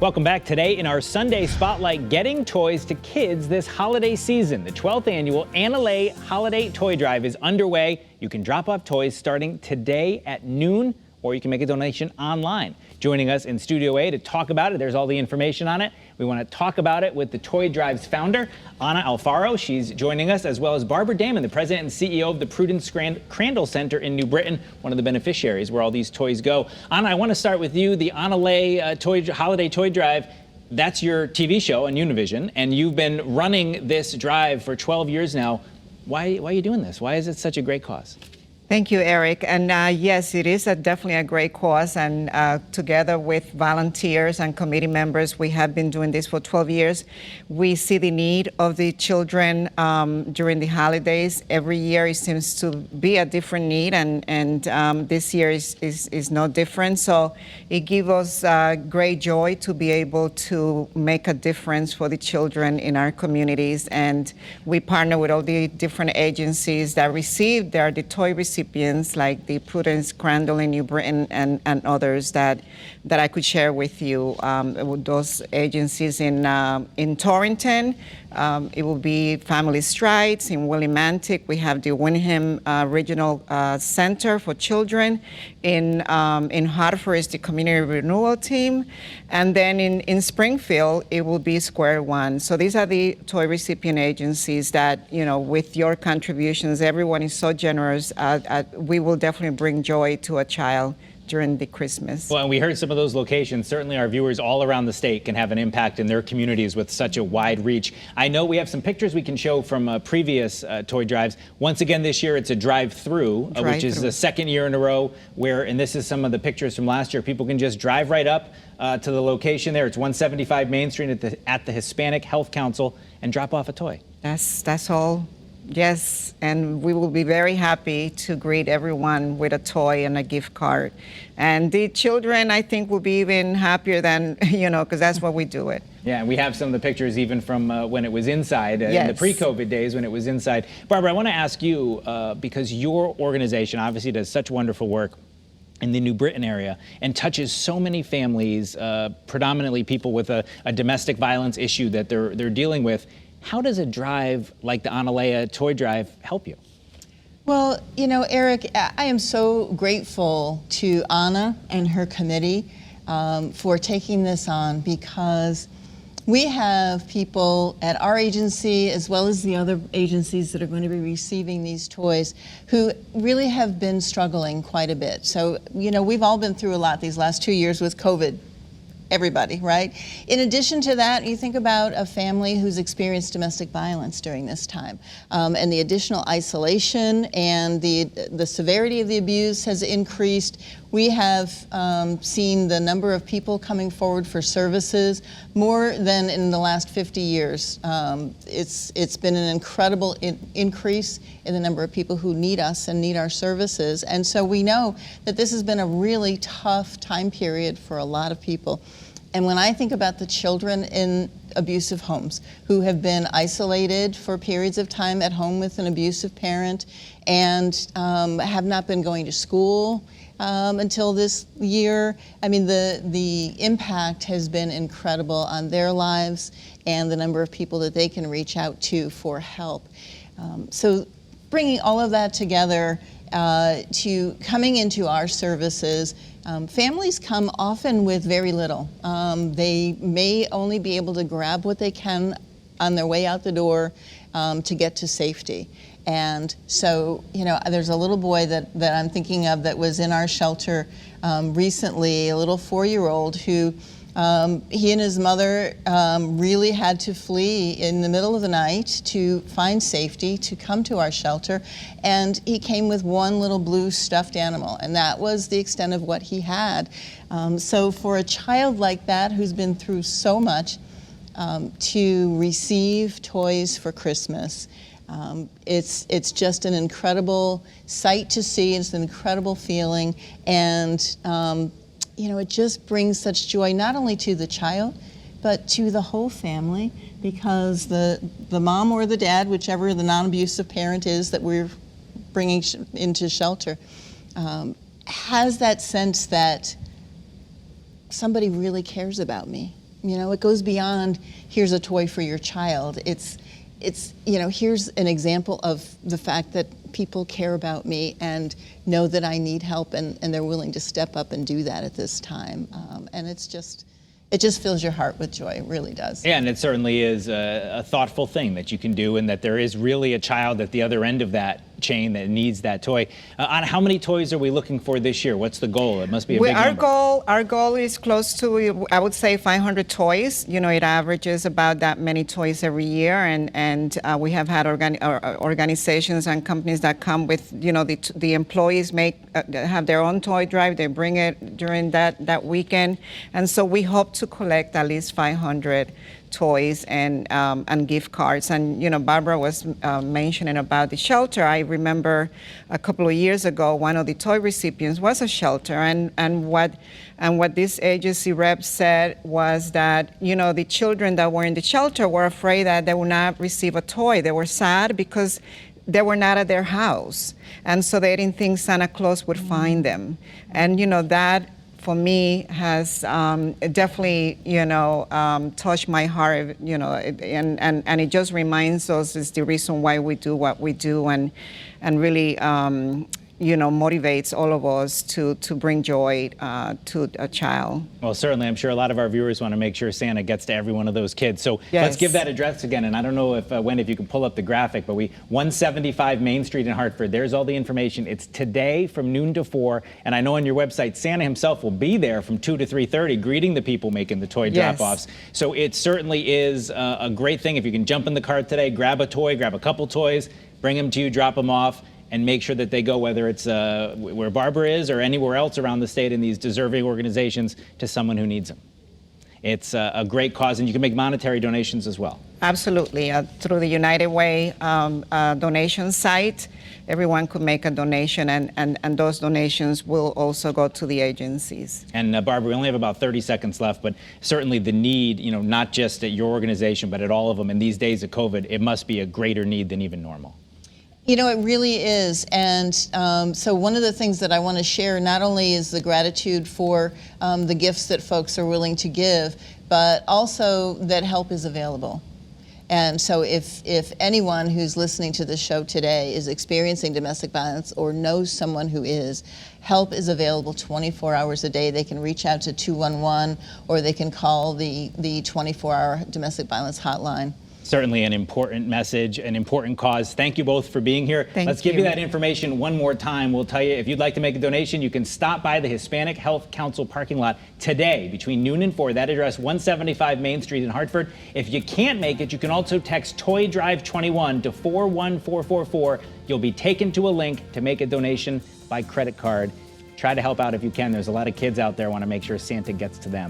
Welcome back. Today in our Sunday Spotlight, getting toys to kids this holiday season. The 12th annual Analeh Holiday Toy Drive is underway. You can drop off toys starting today at noon, or you can make a donation online. Joining us in Studio A to talk about it, there's all the information on it. We want to talk about it with the Toy Drive's founder, Alfaro. She's joining us, as well as Barbara Damon, the president and CEO of the Prudence Crandall Center in New Britain, one of the beneficiaries where all these toys go. Anna, I want to start with you. The Analeh Holiday Toy Drive, that's your TV show on Univision, and you've been running this drive for 12 years now. Why are you doing this? Why is it such a great cause? Thank you, Eric. And yes, it is definitely a great cause. And together with volunteers and committee members, we have been doing this for 12 years. We see the need of the children during the holidays. Every year it seems to be a different need, and this year is no different. So it gives us great joy to be able to make a difference for the children in our communities. And we partner with all the different agencies that receive the toy recipients, like the Prudence Crandall in New Britain and others that I could share with you. Those agencies in Torrington, it will be Family Strides. In Willimantic, we have the Wyndham Regional Center for Children. In Hartford is the Community Renewal Team. And then in Springfield, it will be Square One. So these are the toy recipient agencies that, you know, with your contributions, everyone is so generous. We will definitely bring joy to a child during the Christmas. Well, and we heard some of those locations. Certainly our viewers all around the state can have an impact in their communities with such a wide reach. I know we have some pictures we can show from previous toy drives. Once again this year it's a drive-through, which is the second year in a row where, and this is some of the pictures from last year, people can just drive right up to the location there. It's 175 Main Street at the Hispanic Health Council and drop off a toy. That's all. Yes, and we will be very happy to greet everyone with a toy and a gift card. And the children, I think, will be even happier than, you know, because that's what we do it. Yeah, and we have some of the pictures even from when it was inside, yes, in the pre-COVID days when it was inside. Barbara, I want to ask you, because your organization obviously does such wonderful work in the New Britain area and touches so many families, predominantly people with a domestic violence issue that they're dealing with. How does a drive like the Analeh Toy Drive help you? Well, you know, Eric, I am so grateful to Anna and her committee for taking this on, because we have people at our agency as well as the other agencies that are going to be receiving these toys who really have been struggling quite a bit. So, you know, we've all been through a lot these last 2 years with COVID. Everybody, right? In addition to that, you think about a family who's experienced domestic violence during this time, and the additional isolation and the severity of the abuse has increased. We have seen the number of people coming forward for services more than in the last 50 years. It's been an incredible increase in the number of people who need us and need our services. And so we know that this has been a really tough time period for a lot of people. And when I think about the children in abusive homes who have been isolated for periods of time at home with an abusive parent and have not been going to school until this year, I mean, the impact has been incredible on their lives and the number of people that they can reach out to for help. So bringing all of that together to coming into our services, families come often with very little. They may only be able to grab what they can on their way out the door to get to safety. And so, you know, there's a little boy that I'm thinking of that was in our shelter recently, a little 4-year-old who he and his mother really had to flee in the middle of the night to find safety, to come to our shelter. And he came with one little blue stuffed animal, and that was the extent of what he had. So for a child like that who's been through so much, to receive toys for Christmas, it's just an incredible sight to see. It's an incredible feeling, and you know, it just brings such joy not only to the child, but to the whole family, because the mom or the dad, whichever the non-abusive parent is that we're bringing into shelter, has that sense that somebody really cares about me. You know, it goes beyond here's a toy for your child. It's you know, here's an example of the fact that people care about me and know that I need help, and they're willing to step up and do that at this time. And it just fills your heart with joy. It really does. Yeah, and it certainly is a thoughtful thing that you can do, and that there is really a child at the other end of that chain that needs that toy. On how many toys are we looking for this year? What's the goal? It must be a big number. Our goal is close to, I would say, 500 toys. You know, it averages about that many toys every year, and we have had organizations and companies that come with, you know, the employees have their own toy drive. They bring it during that weekend, and so we hope to collect at least 500 toys and gift cards. And you know, Barbara was mentioning about the shelter. I remember a couple of years ago, one of the toy recipients was a shelter, and what this agency rep said was that, you know, the children that were in the shelter were afraid that they would not receive a toy. They were sad because they were not at their house, and so they didn't think Santa Claus would find them. And you know, that for me has definitely, you know, touched my heart, you know, and it just reminds us it's the reason why we do what we do, and really, you know, motivates all of us to bring joy to a child. Well, certainly, I'm sure a lot of our viewers want to make sure Santa gets to every one of those kids. So let's give that address again. And I don't know if, Wendy, if you can pull up the graphic, but 175 Main Street in Hartford. There's all the information. It's today from noon to 4. And I know on your website, Santa himself will be there from 2 to 3:30, greeting the people making the toy drop-offs. So it certainly is a great thing. If you can jump in the car today, grab a toy, grab a couple toys, bring them to you, drop them off, and make sure that they go, whether it's where Barbara is or anywhere else around the state in these deserving organizations, to someone who needs them. It's a great cause, and you can make monetary donations as well. Absolutely. Through the United Way donation site, everyone could make a donation, and those donations will also go to the agencies. And Barbara, we only have about 30 seconds left, but certainly the need, you know, not just at your organization, but at all of them in these days of COVID, it must be a greater need than even normal. You know, it really is. And so one of the things that I want to share not only is the gratitude for the gifts that folks are willing to give, but also that help is available. And so if anyone who's listening to this show today is experiencing domestic violence or knows someone who is, help is available 24 hours a day. They can reach out to 211, or they can call the 24-hour domestic violence hotline. Certainly an important message, an important cause. Thank you both for being here. Let's give you that information one more time. We'll tell you, if you'd like to make a donation, you can stop by the Hispanic Health Council parking lot today between noon and 4. That address, 175 Main Street in Hartford. If you can't make it, you can also text Toy Drive 21 to 41444. You'll be taken to a link to make a donation by credit card. Try to help out if you can. There's a lot of kids out there who want to make sure Santa gets to them.